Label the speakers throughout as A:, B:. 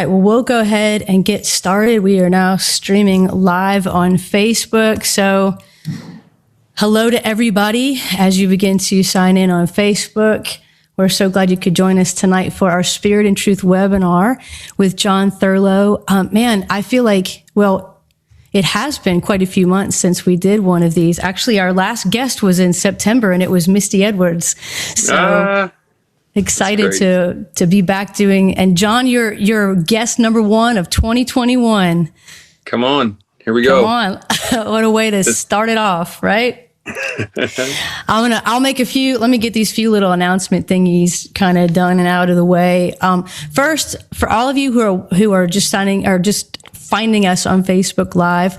A: right. Well, we'll go ahead and get started. We are now streaming live on Facebook. So hello to everybody as you begin to sign in on Facebook. We're so glad you could join us tonight for our Spirit and Truth webinar with Jon Thurlow. Man, I feel like, well, it has been quite a few months since we did one of these. Actually, our last guest was in September, and it was Misty Edwards. So excited to be back doing. And Jon, you're guest number 1 of 2021.
B: Come on, here we go.
A: Come on, what a way to start it off, right? I'll make let me get these few little announcement thingies kind of done and out of the way. First, for all of you who are just finding us on Facebook Live,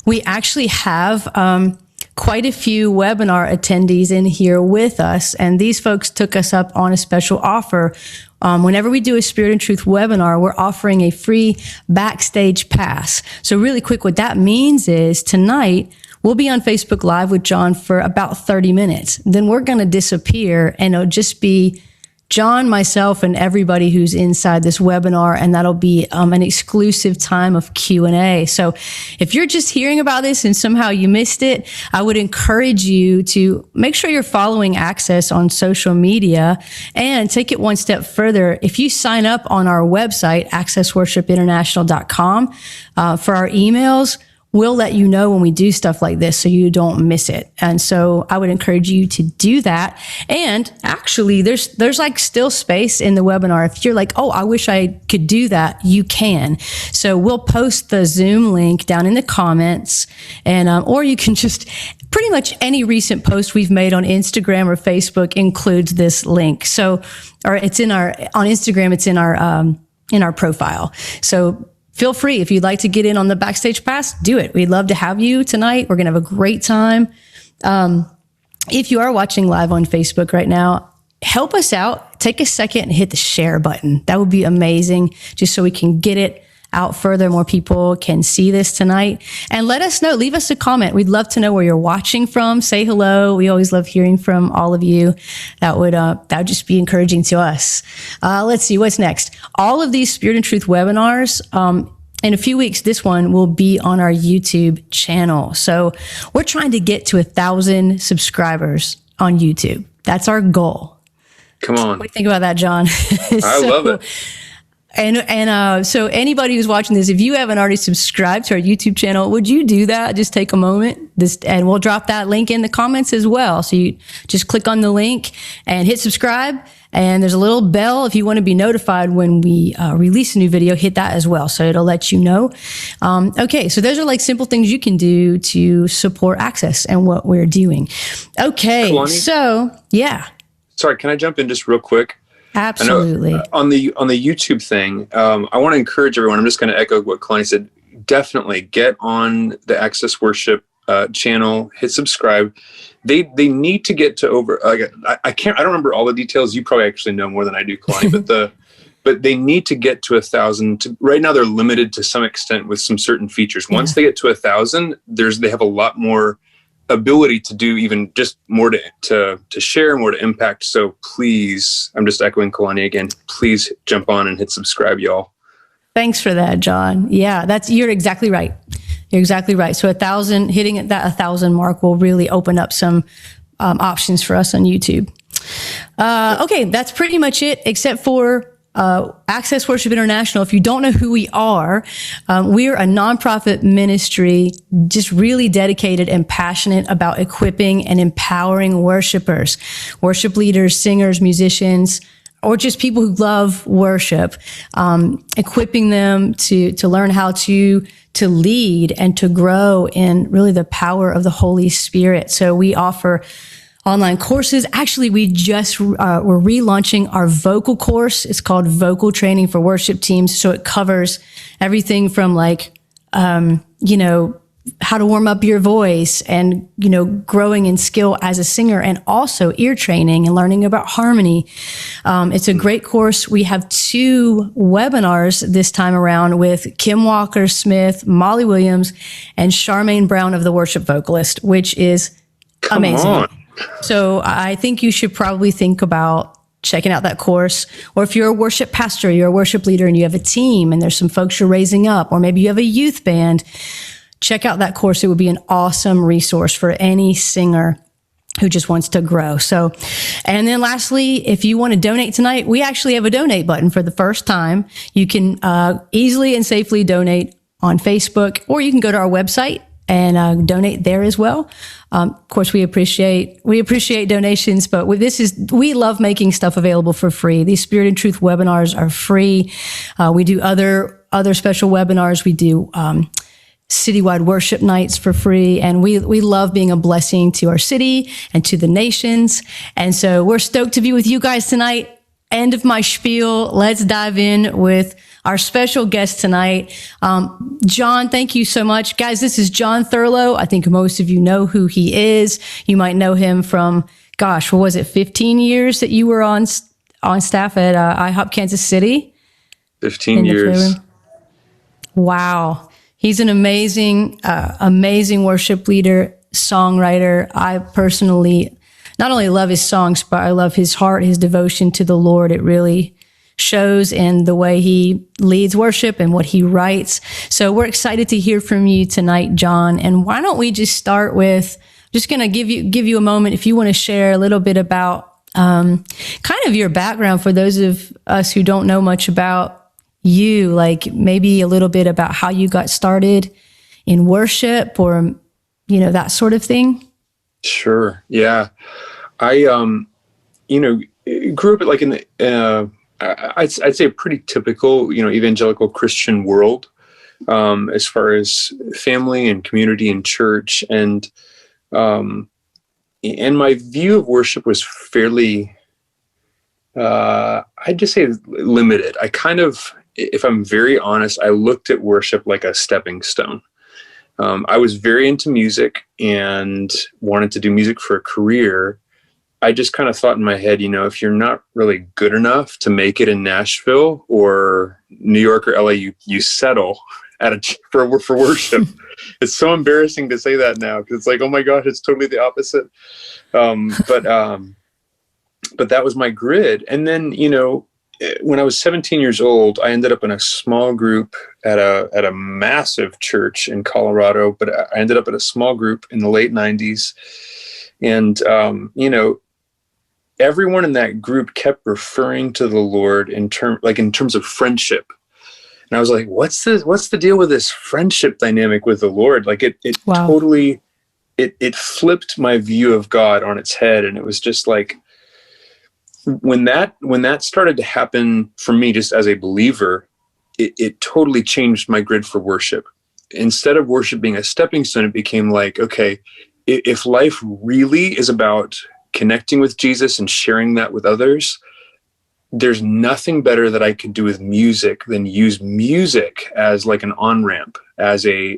A: we actually have quite a few webinar attendees in here with us, and these folks took us up on a special offer. Whenever we do a Spirit and Truth webinar, we're offering a free backstage pass. So really quick, what that means is tonight, we'll be on Facebook Live with Jon for about 30 minutes. Then we're going to disappear, and it'll just be Jon, myself, and everybody who's inside this webinar, and that'll be an exclusive time of Q&A. So if you're just hearing about this and somehow you missed it, I would encourage you to make sure you're following Access on social media and take it one step further. If you sign up on our website, accessworshipinternational.com, for our emails, we'll let you know when we do stuff like this so you don't miss it. And so I would encourage you to do that. And actually, there's like still space in the webinar. If you're like, oh, I wish I could do that, you can. So we'll post the Zoom link down in the comments, and or you can just pretty much any recent post we've made on Instagram or Facebook includes this link. So, or it's on Instagram, it's in our profile. So feel free, if you'd like to get in on the backstage pass, do it. We'd love to have you tonight. We're going to have a great time. If you are watching live on Facebook right now, help us out. Take a second and hit the share button. That would be amazing, just so we can get it out further. More people can see this tonight. And let us know. Leave us a comment. We'd love to know where you're watching from. Say hello. We always love hearing from all of you. That would just be encouraging to us. Let's see what's next. All of these Spirit and Truth webinars, in a few weeks, this one will be on our YouTube channel. So we're trying to get to 1,000 subscribers on YouTube. That's our goal.
B: Come on.
A: What do you think about that, Jon?
B: I love it.
A: And so anybody who's watching this, if you haven't already subscribed to our YouTube channel, would you do that? Just take a moment, and we'll drop that link in the comments as well. So you just click on the link and hit subscribe. And there's a little bell if you want to be notified when we release a new video, hit that as well. So it'll let you know. Okay, so those are like simple things you can do to support Access and what we're doing. Okay, Kalani, so yeah.
B: Sorry, can I jump in just real quick?
A: Absolutely.
B: On the YouTube thing, I want to encourage everyone. I'm just going to echo what Kalani said. Definitely get on the Access Worship channel, hit subscribe. They need to get to over. I don't remember all the details. You probably actually know more than I do, Kalani. but they need to get to 1,000. Right now, they're limited to some extent with some certain features. Once they get to 1,000, they have a lot more ability to do even just more to share, more to impact. So please, I'm just echoing Kalani again, please jump on and hit subscribe, y'all.
A: Thanks for that, Jon. Yeah, you're exactly right. You're exactly right. So 1,000, hitting that 1,000 mark will really open up some options for us on YouTube. Okay, that's pretty much it, except for Access Worship International. If you don't know who we are, we're a nonprofit ministry just really dedicated and passionate about equipping and empowering worshipers, worship leaders, singers, musicians, or just people who love worship, equipping them to learn how to lead and to grow in really the power of the Holy Spirit. So we offer online courses. Actually, we just we're relaunching our vocal course. It's called Vocal Training for Worship Teams. So it covers everything from how to warm up your voice and, growing in skill as a singer, and also ear training and learning about harmony. It's a great course. We have 2 webinars this time around with Kim Walker-Smith, Molly Williams, and Charmaine Brown of The Worship Vocalist, which is amazing. So I think you should probably think about checking out that course. Or if you're a worship pastor, you're a worship leader and you have a team and there's some folks you're raising up, or maybe you have a youth band, check out that course. It would be an awesome resource for any singer who just wants to grow. So, and then lastly, if you want to donate tonight, we actually have a donate button for the first time. You can easily and safely donate on Facebook, or you can go to our website and donate there as well. Of course, we appreciate donations, but we love making stuff available for free. These Spirit and Truth webinars are free. We do other special webinars. We do citywide worship nights for free. And we love being a blessing to our city and to the nations. And so we're stoked to be with you guys tonight. End of my spiel. Let's dive in with our special guest tonight. Jon, thank you so much. Guys, this is Jon Thurlow. I think most of you know who he is. You might know him from, gosh, what was it, 15 years that you were on staff at IHOP Kansas City?
B: 15 years.
A: Wow. He's an amazing worship leader, songwriter. I personally not only love his songs, but I love his heart, his devotion to the Lord. It really shows in the way he leads worship and what he writes. So we're excited to hear from you tonight, Jon. And why don't we just start with, just going to give you a moment if you want to share a little bit about kind of your background for those of us who don't know much about you, like maybe a little bit about how you got started in worship, or, that sort of thing.
B: Sure. Yeah. I, grew up like in the, I'd say a pretty typical, evangelical Christian world, as far as family and community and church. And my view of worship was fairly, I'd just say limited. I kind of, if I'm very honest, I looked at worship like a stepping stone. I was very into music and wanted to do music for a career. I just kind of thought in my head, if you're not really good enough to make it in Nashville or New York or LA, you settle for worship. It's so embarrassing to say that now, because it's like, oh my gosh, it's totally the opposite. But that was my grid. And then, when I was 17 years old, I ended up in a small group at a massive church in Colorado, but I ended up at a small group in the late 90s. And, everyone in that group kept referring to the Lord in terms of friendship. And I was like, what's the deal with this friendship dynamic with the Lord? Like it
A: Wow.
B: Totally, it flipped my view of God on its head. And it was just like, when that started to happen for me, just as a believer, it totally changed my grid for worship. Instead of worship being a stepping stone, it became like, okay, if life really is about connecting with Jesus and sharing that with others, there's nothing better that I could do with music than use music as like an on-ramp, as a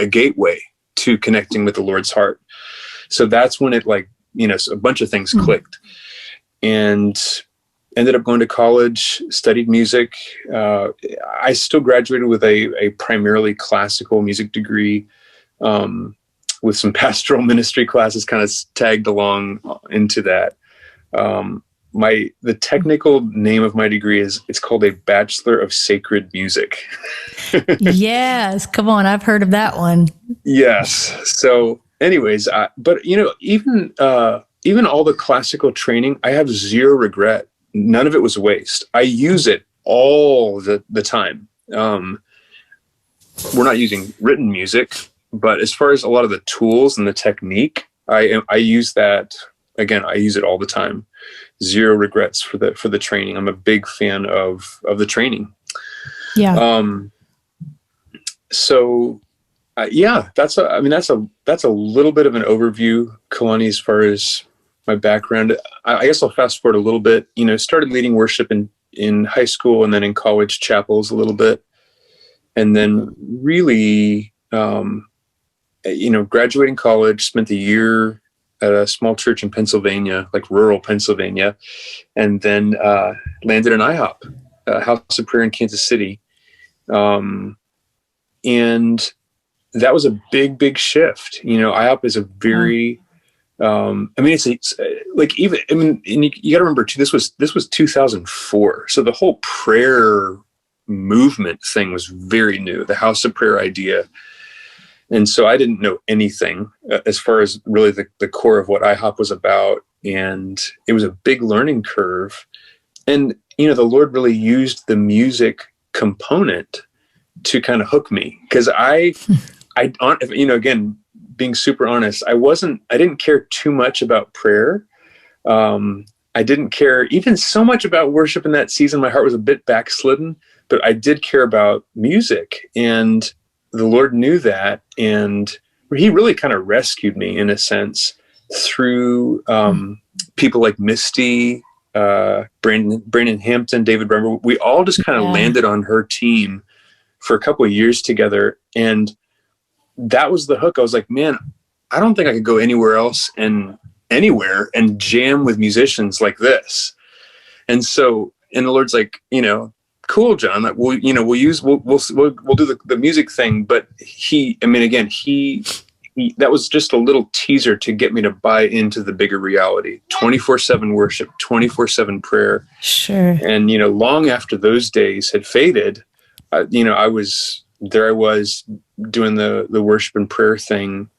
B: gateway to connecting with the Lord's heart. So that's when it a bunch of things clicked. And ended up going to college, studied music. I still graduated with a primarily classical music degree, with some pastoral ministry classes kind of tagged along into that. The technical name of my degree it's called a Bachelor of Sacred Music.
A: Yes. Come on. I've heard of that one.
B: Yes. So anyways, but even all the classical training, I have zero regret. None of it was a waste. I use it all the time. We're not using written music, but as far as a lot of the tools and the technique, I use that. Again, I use it all the time. Zero regrets for the training. I'm a big fan of the training.
A: Yeah.
B: So that's a little bit of an overview, Kalani, as far as my background. I guess I'll fast forward a little bit. Started leading worship in high school and then in college chapels a little bit, and then really, graduating college, spent a year at a small church in Pennsylvania, like rural Pennsylvania, and then landed in IHOP, House of Prayer in Kansas City, and that was a big shift. IHOP is a very I mean, it's like, even, I mean, and you got to remember too, this was 2004. So the whole prayer movement thing was very new, the house of prayer idea. And so I didn't know anything as far as really the core of what IHOP was about. And it was a big learning curve. And, you know, the Lord really used the music component to kind of hook me. Cause I, you know, again, being super honest, I didn't care too much about prayer. I didn't care even so much about worship in that season. My heart was a bit backslidden, but I did care about music, and the Lord knew that. And he really kind of rescued me in a sense through, people like Misty, Brandon Hampton, David Bremmer. We all just kind of landed on her team for a couple of years together. And that was the hook. I was like, man, I don't think I could go anywhere else and jam with musicians like this. And so, and the Lord's like, you know, cool, John, like, we'll do the music thing. But that was just a little teaser to get me to buy into the bigger reality, 24/7 worship, 24/7 prayer.
A: Sure.
B: And, you know, long after those days had faded, you know, I was doing the worship and prayer thing,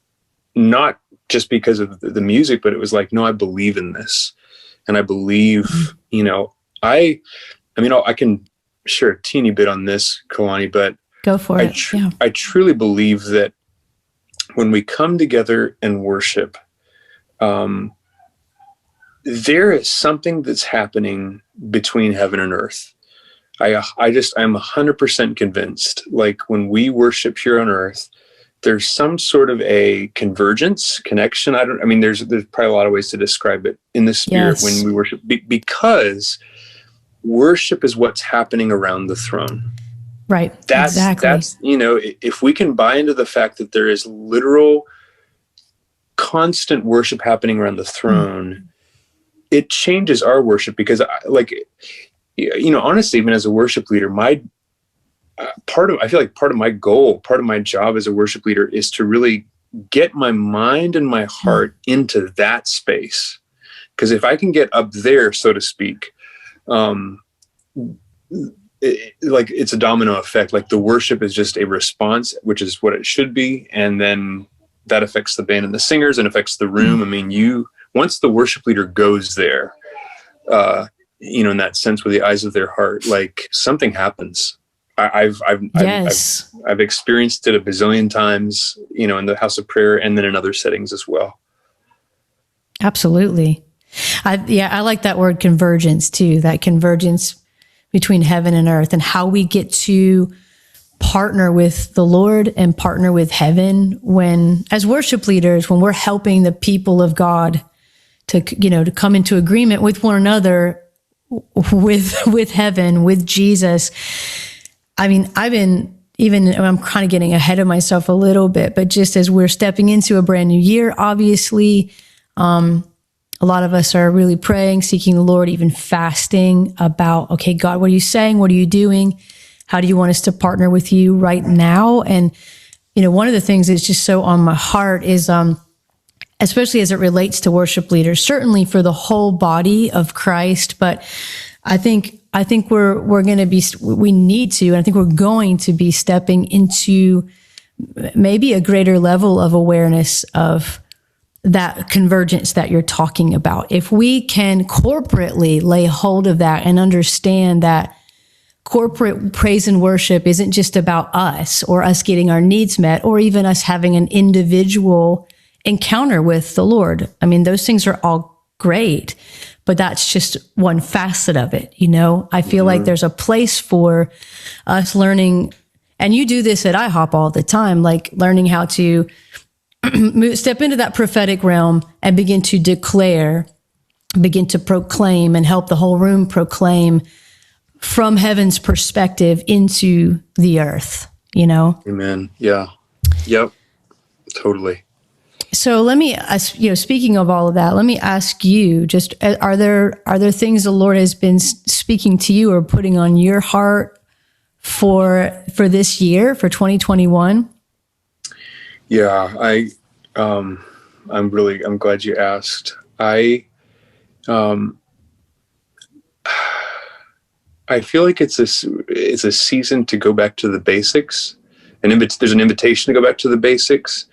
B: not just because of the music, but it was like, no, I believe in this. And I believe, you know, I can share a teeny bit on this, Kalani, but
A: go for it.
B: I truly believe that when we come together and worship, there is something that's happening between heaven and earth. I'm 100% convinced, like when we worship here on earth, there's some sort of a convergence, connection. There's probably a lot of ways to describe it in the spirit when we worship, because worship is what's happening around the throne.
A: Right. Exactly.
B: That's, you know, if we can buy into the fact that there is literal constant worship happening around the throne, it changes our worship. Because you know, honestly, even as a worship leader, I feel like part of my goal, part of my job as a worship leader is to really get my mind and my heart into that space. Because if I can get up there, so to speak, it's a domino effect. Like the worship is just a response, which is what it should be. And then that affects the band and the singers and affects the room. I mean, once the worship leader goes there, you know, in that sense, with the eyes of their heart, like something happens. I've experienced it a bazillion times, you know, in the house of prayer and then in other settings as well.
A: Absolutely. I like that word convergence too, that convergence between heaven and earth, and how we get to partner with the Lord and partner with heaven when, as worship leaders, when we're helping the people of God to come into agreement with one another, with heaven, with Jesus. I mean, I'm kind of getting ahead of myself a little bit, but just as we're stepping into a brand new year, obviously, a lot of us are really praying, seeking the Lord, even fasting about, okay, God, what are you saying? What are you doing? How do you want us to partner with you right now? And, you know, one of the things that's just so on my heart is, especially as it relates to worship leaders, certainly for the whole body of Christ, but I think we're going to be, we need to, and I think we're going to be stepping into maybe a greater level of awareness of that convergence that you're talking about. If we can corporately lay hold of that and understand that corporate praise and worship isn't just about us or us getting our needs met or even us having an individual encounter with the Lord. I mean, those things are all great, but that's just one facet of it. You know, I feel like there's a place for us learning, and you do this at IHOP all the time, like learning how to step into that prophetic realm and begin to declare, begin to proclaim, and help the whole room proclaim from heaven's perspective into the earth, you know?
B: Amen. Yeah. Yep. Totally.
A: So let me ask, you know, speaking of all of that, let me ask you, just, are there things the Lord has been speaking to you or putting on your heart for this year, for 2021?
B: Yeah, I'm glad you asked. I feel like it's a season to go back to the basics, and there's an invitation to go back to the basics.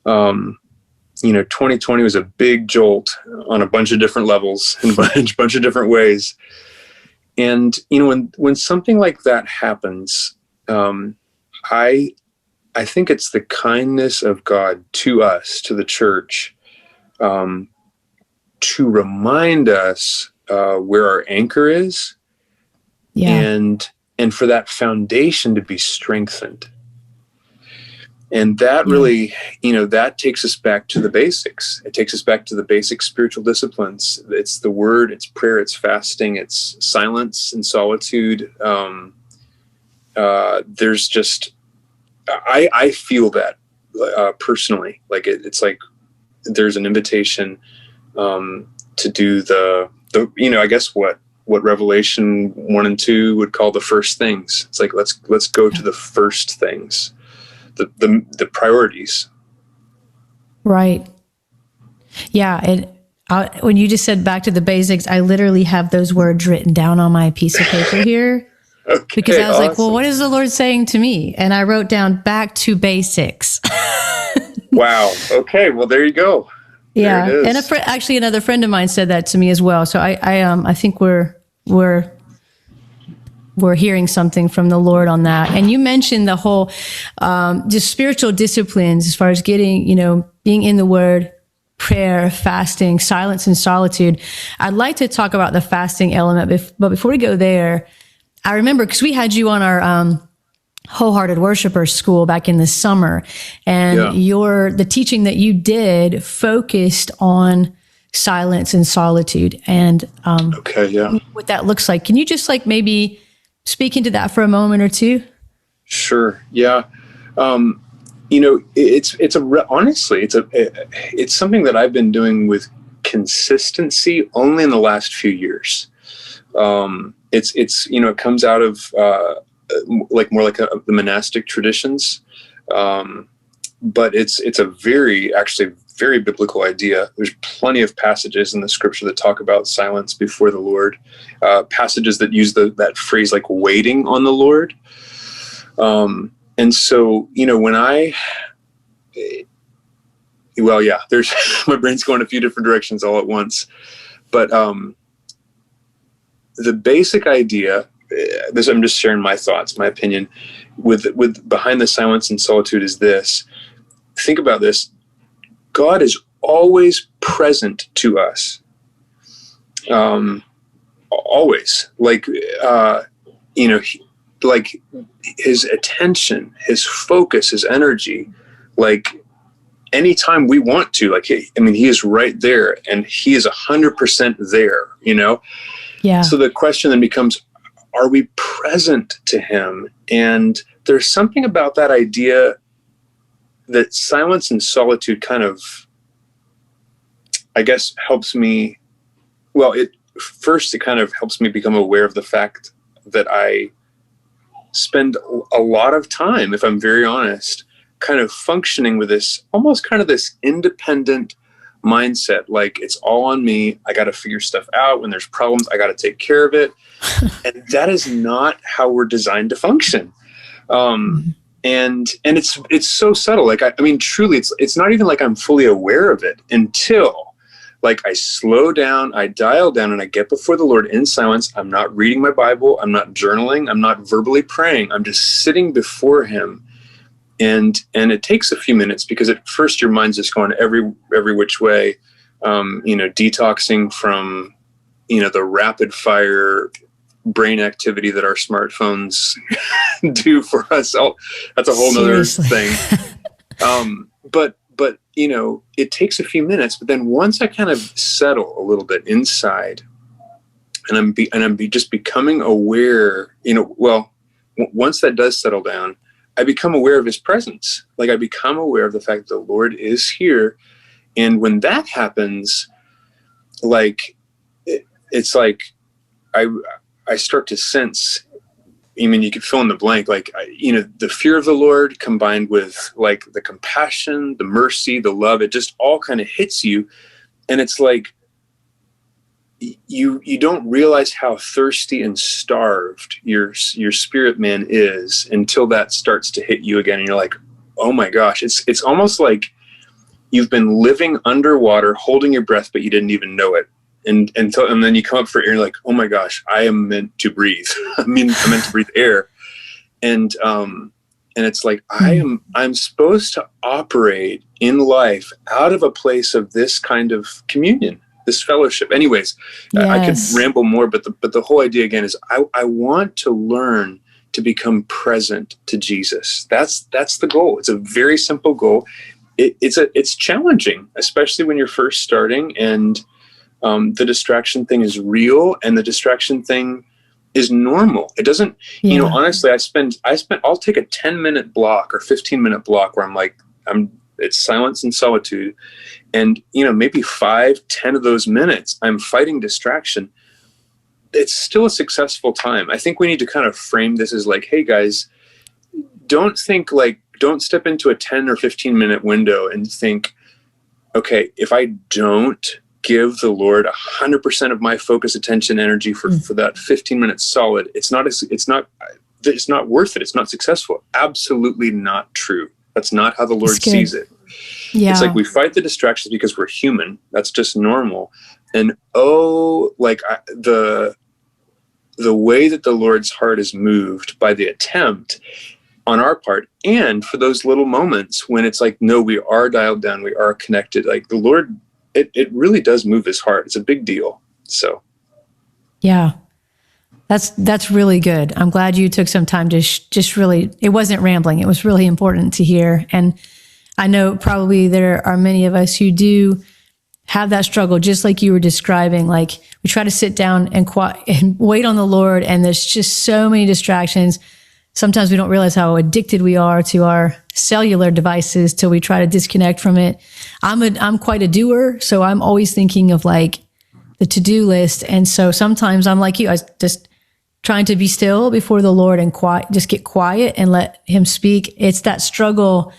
B: 2020 was a big jolt on a bunch of different levels in a bunch of different ways. And, when something like that happens, I think it's the kindness of God to us, to the church, to remind us where our anchor is, and for that foundation to be strengthened. And that really, that takes us back to the basics. It takes us back to the basic spiritual disciplines. It's the word, it's prayer, it's fasting, it's silence and solitude. There's just, I feel that personally, like it's like there's an invitation to do the I guess what Revelation 1 and 2 would call the first things. It's like let's go to the first things. The priorities.
A: Right. Yeah. When you just said back to the basics, I literally have those words written down on my piece of paper here.
B: Okay,
A: because I was
B: awesome.
A: like, well, what is the Lord saying to me? And I wrote down back to basics.
B: Wow. Okay. Well, there you go.
A: Yeah.
B: There it is.
A: And actually another friend of mine said that to me as well. So I think we're hearing something from the Lord on that. And you mentioned the whole, just spiritual disciplines as far as getting, being in the word, prayer, fasting, silence and solitude. I'd like to talk about the fasting element, but before we go there, I remember because we had you on our, Wholehearted Worshiper School back in the summer, and the teaching that you did focused on silence and solitude and, what that looks like. Can you just maybe speak into that for a moment or two?
B: Sure. Yeah. It's something that I've been doing with consistency only in the last few years. It comes out of, the monastic traditions. But it's a very biblical idea. There's plenty of passages in the scripture that talk about silence before the Lord, passages that use that phrase like waiting on the Lord. And so, there's my brain's going a few different directions all at once, but the basic idea, I'm just sharing my thoughts, my opinion with behind the silence and solitude is this. Think about this. God is always present to us. Always, like his attention, his focus, his energy, like anytime we want to, he is right there and he is 100% there, Yeah. So the question then becomes, are we present to him? And there's something about that idea that silence and solitude kind of, I guess, helps me. Well, it kind of helps me become aware of the fact that I spend a lot of time, if I'm very honest, kind of functioning with this, almost kind of this independent mindset. Like it's all on me. I got to figure stuff out. When there's problems, I got to take care of it. And that is not how we're designed to function. And it's so subtle. Like, truly, it's not even like I'm fully aware of it until I slow down, I dial down, and I get before the Lord in silence. I'm not reading my Bible. I'm not journaling. I'm not verbally praying. I'm just sitting before him. And it takes a few minutes because at first your mind's just going every which way, detoxing from, the rapid fire brain activity that our smartphones do for us. Oh, that's a whole nother thing. But it takes a few minutes, but then once I kind of settle a little bit inside and I'm just becoming aware, once that does settle down, I become aware of his presence. Like I become aware of the fact that the Lord is here. And when that happens, it's like I start to sense I mean, you could fill in the blank, like, the fear of the Lord combined with like the compassion, the mercy, the love, it just all kind of hits you. And it's like, you don't realize how thirsty and starved your spirit man is until that starts to hit you again. And you're like, oh my gosh, it's almost like you've been living underwater, holding your breath, but you didn't even know it. And then you come up for air, and you're like, oh my gosh, I am meant to breathe. I'm meant to breathe air. And it's like, I'm supposed to operate in life out of a place of this kind of communion, this fellowship. Anyways, yes. I could ramble more, but the whole idea again is I want to learn to become present to Jesus. That's the goal. It's a very simple goal. It's challenging, especially when you're first starting, and the distraction thing is real, and the distraction thing is normal. It doesn't, honestly, I'll take a 10-minute block or 15-minute block where it's silence and solitude. And, maybe 5-10 of those minutes, I'm fighting distraction. It's still a successful time. I think we need to kind of frame this as like, hey guys, don't step into a 10 or 15-minute window and think, okay, if I don't give the Lord 100% of my focus, attention, energy for that 15 minutes solid, it's not worth it. It's not successful. Absolutely not true. That's not how the Lord sees it. Yeah. It's like we fight the distractions because we're human. That's just normal. And the way that the Lord's heart is moved by the attempt on our part, and for those little moments when it's like, no, we are dialed down, we are connected. Like the Lord, it really does move his heart. It's a big deal. So,
A: yeah, that's really good. I'm glad you took some time to just really, it wasn't rambling. It was really important to hear. And I know probably there are many of us who do have that struggle, just like you were describing. Like we try to sit down and wait on the Lord, and there's just so many distractions. Sometimes we don't realize how addicted we are to our cellular devices till we try to disconnect from it. I'm quite a doer, so I'm always thinking of like the to-do list. And so sometimes I'm like you, I was just trying to be still before the Lord and just get quiet and let him speak. It's that struggle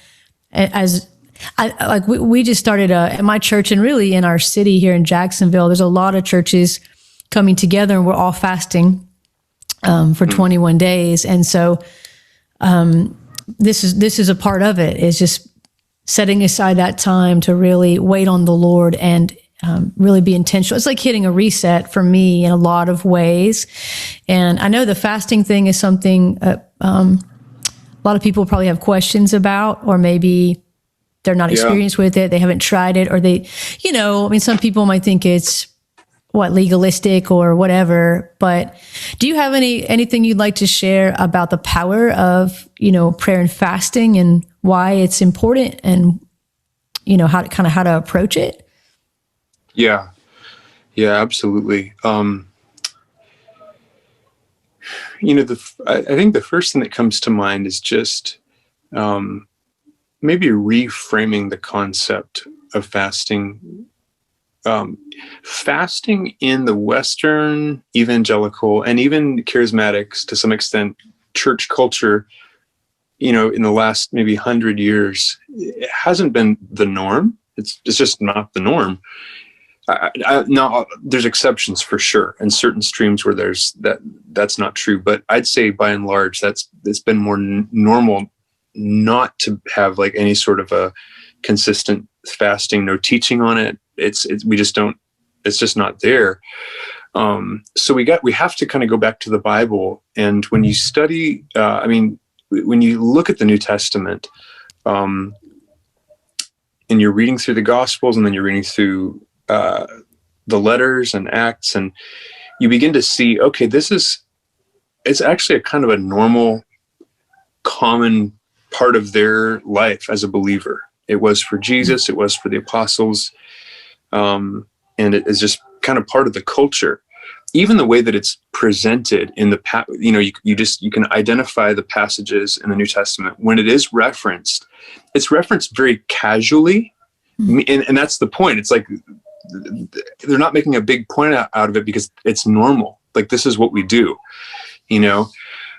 A: we just started at my church, and really in our city here in Jacksonville, there's a lot of churches coming together, and we're all fasting for 21 days. And so this is a part of it, is just setting aside that time to really wait on the Lord and really be intentional. It's like hitting a reset for me in a lot of ways. And I know the fasting thing is something a lot of people probably have questions about, or maybe they're not experienced with it. They haven't tried it, or some people might think it's legalistic or whatever. But do you have anything you'd like to share about the power of, prayer and fasting, and why it's important, and, how to approach it?
B: Yeah, absolutely. I think the first thing that comes to mind is just, maybe reframing the concept of fasting. Fasting in the Western evangelical and even charismatics, to some extent, church culture, in the last maybe 100 years, it hasn't been the norm. It's just not the norm. Now, there's exceptions for sure, and certain streams where that's not true. But I'd say by and large, it's been more normal not to have like any sort of a consistent fasting, no teaching on it. We just don't, it's just not there. So we have to kind of go back to the Bible. And when you study, when you look at the New Testament, and you're reading through the Gospels, and then you're reading through the letters and Acts, and you begin to see, okay, it's actually a kind of a normal, common part of their life as a believer. It was for Jesus, it was for the apostles, and it is just kind of part of the culture. Even the way that it's presented in you can identify the passages in the New Testament when it is referenced. It's referenced very casually, and that's the point. It's like they're not making a big point out of it because it's normal. Like, this is what we do,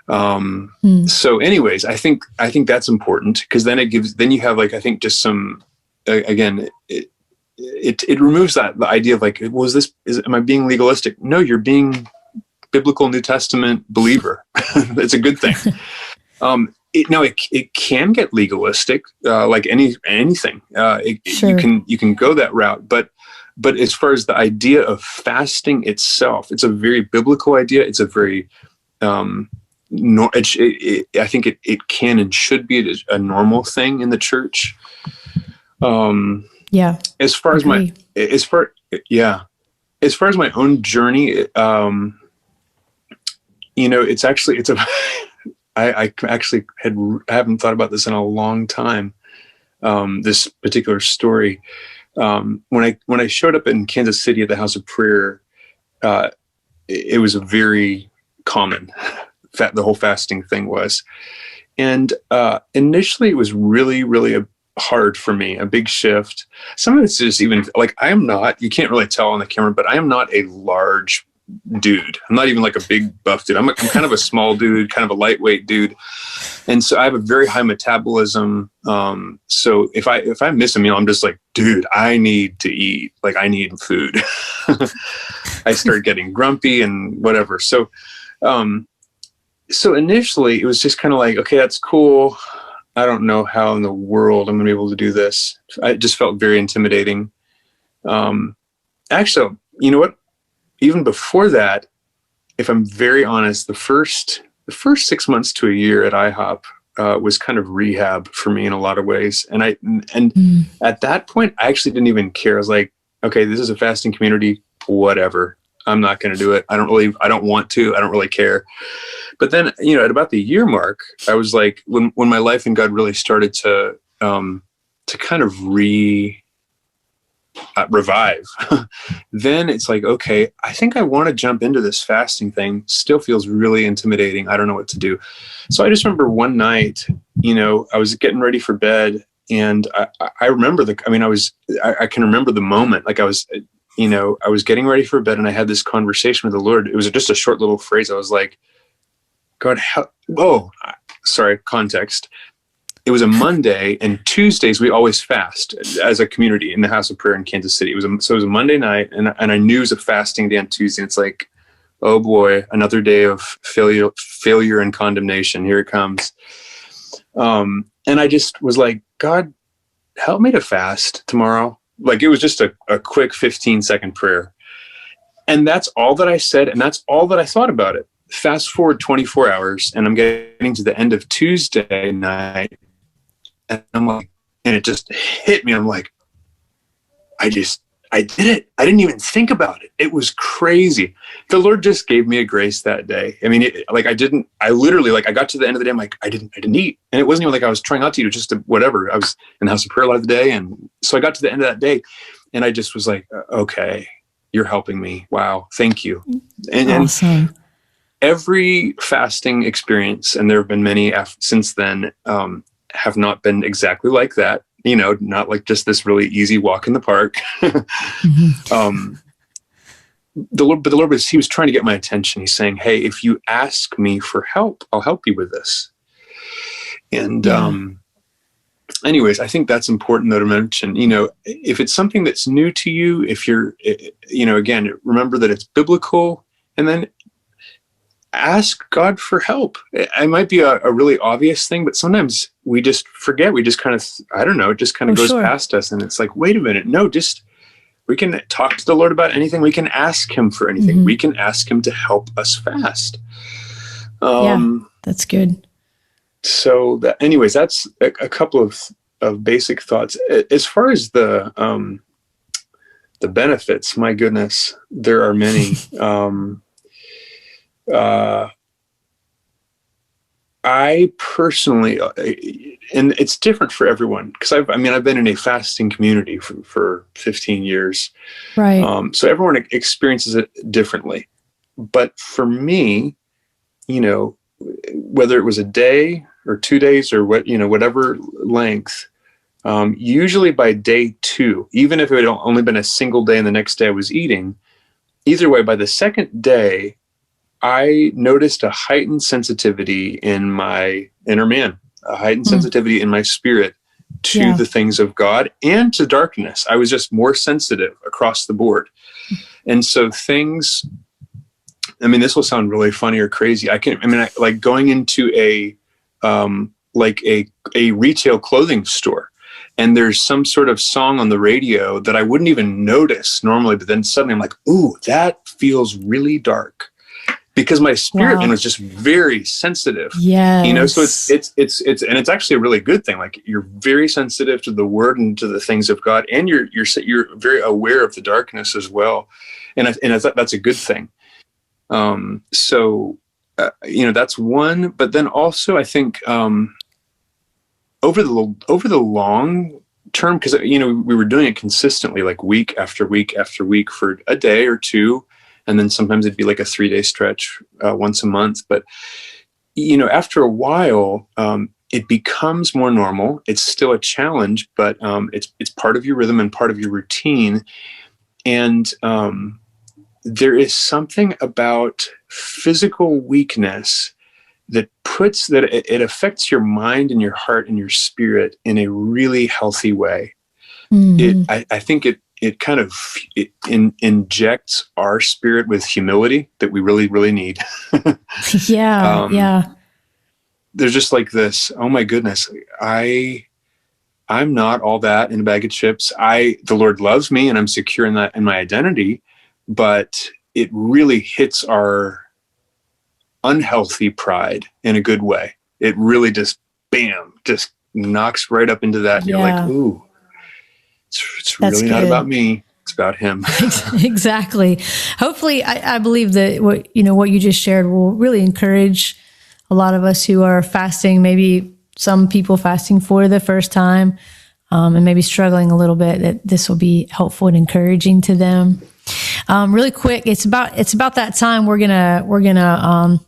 B: So anyways, I think that's important, because then then you have like, I think just some, again, it removes the idea of like, am I being legalistic? No, you're being biblical New Testament believer. It's a good thing. It can get legalistic, like anything.
A: Sure.
B: You can go that route, but as far as the idea of fasting itself, it's a very biblical idea. It's a very, I think it can and should be a normal thing in the church.
A: Yeah.
B: As far as my own journey, I actually haven't thought about this in a long time. This particular story, when I showed up in Kansas City at the House of Prayer, it was a very common, the whole fasting thing was, and initially it was really, really hard for me, a big shift. Some of it's just even like, you can't really tell on the camera, but I am not a large dude. I'm not even like a big buff dude. I'm kind of a small dude, kind of a lightweight dude. And so I have a very high metabolism. So if I miss a meal, I'm just like, dude, I need to eat. Like, I need food. I start getting grumpy and whatever. So initially it was just kind of like, okay, that's cool. I don't know how in the world I'm going to be able to do this. It just felt very intimidating. Actually, you know what? Even before that, if I'm very honest, the first 6 months to a year at IHOP was kind of rehab for me in a lot of ways. And at that point, I actually didn't even care. I was like, okay, this is a fasting community, whatever. I'm not going to do it. I don't want to. I don't really care. But then, at about the year mark, I was like, when my life in God really started to kind of revive, then it's like, okay, I think I want to jump into this fasting thing. Still feels really intimidating. I don't know what to do. So I just remember one night, I was getting ready for bed, and I remember I can remember the moment. Like I was getting ready for bed, and I had this conversation with the Lord. It was just a short little phrase. I was like, God, sorry, context. It was a Monday, and Tuesdays we always fast as a community in the House of Prayer in Kansas City. It was a Monday night, and I knew it was a fasting day on Tuesday. And it's like, oh boy, another day of failure and condemnation. Here it comes. And I just was like, God, help me to fast tomorrow. Like, it was just a quick 15-second prayer. And that's all that I said, and that's all that I thought about it. Fast forward 24 hours, and I'm getting to the end of Tuesday night, and I'm like, and it just hit me. I'm like, I did it. I didn't even think about it. It was crazy. The Lord just gave me a grace that day. I mean, I got to the end of the day. I'm like, I didn't eat. And it wasn't even like I was trying not to eat. It was just whatever. I was in the House of Prayer a lot of the day. And so I got to the end of that day, and I just was like, okay, you're helping me. Wow. Thank you. And
A: awesome.
B: Every fasting experience, and there have been many since then, have not been exactly like that. Not like just this really easy walk in the park. Mm-hmm. The Lord he was trying to get my attention. He's saying, hey, if you ask me for help, I'll help you with this. And anyways, I think that's important though to mention. If it's something that's new to you, if you're, again, remember that it's biblical, and then ask God for help. It might be a really obvious thing, but sometimes we just forget. We just kind of, I don't know, it just kind of goes past us. And it's like, wait a minute. No, we can talk to the Lord about anything. We can ask him for anything. Mm-hmm. We can ask him to help us fast.
A: That's good.
B: So anyways, that's a couple of basic thoughts. As far as the benefits, my goodness, there are many. I personally, and it's different for everyone, because I've been in a fasting community for 15 years.
A: Right.
B: So everyone experiences it differently. But for me, whether it was a day or 2 days or whatever length, usually by day 2, even if it had only been a single day and the next day I was eating, either way, by the second day, I noticed a heightened sensitivity in my inner man, a heightened sensitivity in my spirit to the things of God and to darkness. I was just more sensitive across the board. And so things, I mean, this will sound really funny or crazy. Like going into a retail clothing store, and there's some sort of song on the radio that I wouldn't even notice normally, but then suddenly I'm like, ooh, that feels really dark, because my spirit man was just very sensitive.
A: Yes.
B: So it's actually a really good thing. Like, you're very sensitive to the word and to the things of God, and you're very aware of the darkness as well. And that's a good thing. That's one, but then also I think, over the long term, because, we were doing it consistently, like week after week after week for a day or two. And then sometimes it'd be like a 3-day stretch once a month. But, after a while, it becomes more normal. It's still a challenge, but it's part of your rhythm and part of your routine. And there is something about physical weakness that it affects your mind and your heart and your spirit in a really healthy way. I think it kind of injects our spirit with humility that we really, really need. There's just like this, oh my goodness, I'm not all that in a bag of chips. The Lord loves me and I'm secure in that, in my identity, but it really hits our unhealthy pride in a good way. It really just, bam, just knocks right up into that. And you're like, ooh, it's really not about me. It's about him.
A: Exactly. Hopefully, I believe that what you just shared will really encourage a lot of us who are fasting, maybe some people fasting for the first time, and maybe struggling a little bit, that this will be helpful and encouraging to them. Really quick, it's about that time. We're gonna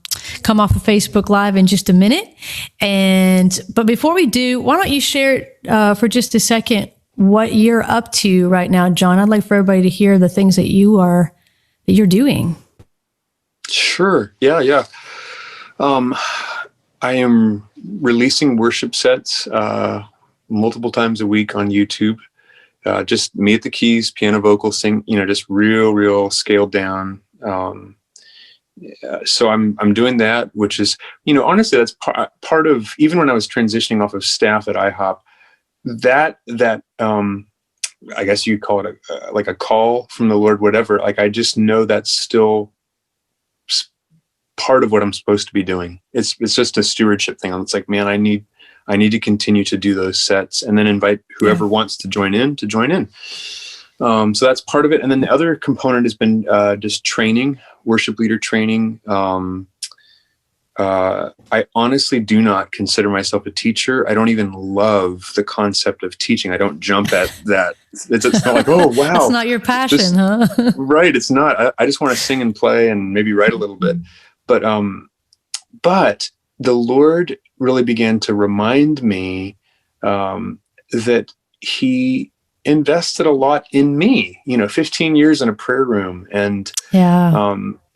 A: come off of Facebook Live in just a minute, but before we do, why don't you share for just a second what you're up to right now, Jon? I'd like for everybody to hear the things that you're doing.
B: Sure. Yeah. I am releasing worship sets multiple times a week on YouTube. Just me at the keys, piano, vocal, sing, just real scaled down. So I'm doing that, which is, honestly, that's part of, even when I was transitioning off of staff at IHOP, that I guess you'd call it like a call from the Lord, whatever. Like, I just know that's still part of what I'm supposed to be doing. It's just a stewardship thing. It's like, man, I need to continue to do those sets, and then invite whoever wants to join in. So that's part of it. And then the other component has been just training, worship leader training. I honestly do not consider myself a teacher. I don't even love the concept of teaching. I don't jump at that. It's not like, oh, wow.
A: It's not your passion, huh?
B: Right. It's not. I just want to sing and play and maybe write a little bit. But the Lord really began to remind me that he invested a lot in me, 15 years in a prayer room, and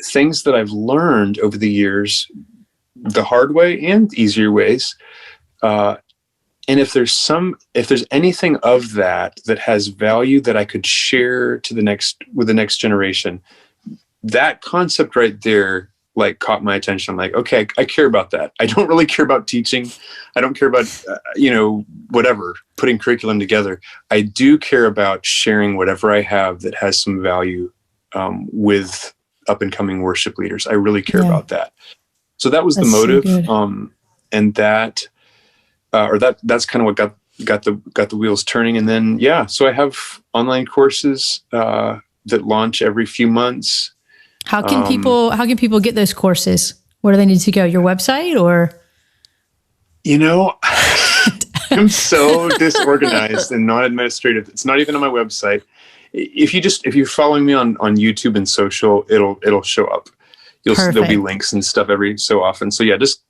B: things that I've learned over the years, the hard way and easier ways. And if there's anything of that has value that I could share with the next generation, that concept right there, like, caught my attention. I'm like, okay, I care about that. I don't really care about teaching. I don't care about, whatever, putting curriculum together. I do care about sharing whatever I have that has some value with up and coming worship leaders. I really care about that. So that was the motive. So and that's kind of what got the wheels turning. And then, so I have online courses that launch every few months.
A: How can people get those courses? Where do they need to go? Your website, or?
B: I'm so disorganized and non-administrative. It's not even on my website. If you're following me on YouTube and social, it'll show up. There'll be links and stuff every so often. So just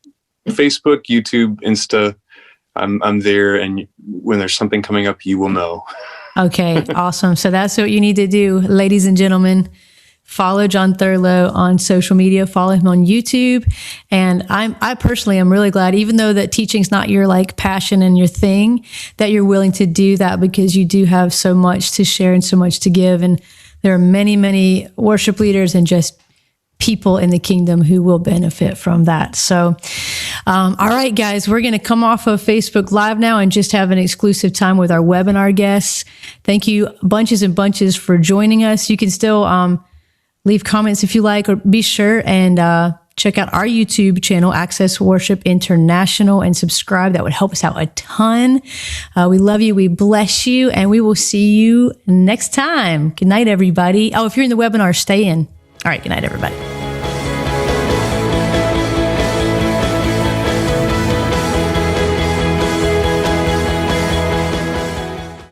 B: Facebook, YouTube, Insta. I'm there, and when there's something coming up, you will know.
A: Okay, awesome. So that's what you need to do, ladies and gentlemen. follow Jon Thurlow on social media, follow him on YouTube. And I personally am really glad, even though that teaching's not your like passion and your thing, that you're willing to do that, because you do have so much to share and so much to give. And there are many, many worship leaders and just people in the kingdom who will benefit from that. So, all right, guys, we're going to come off of Facebook Live now and just have an exclusive time with our webinar guests. Thank you bunches and bunches for joining us. You can still leave comments if you like, or be sure and check out our YouTube channel, Access Worship International, and subscribe. That would help us out a ton. We love you. We bless you. And we will see you next time. Good night, everybody. Oh, if you're in the webinar, stay in. All right. Good night, everybody.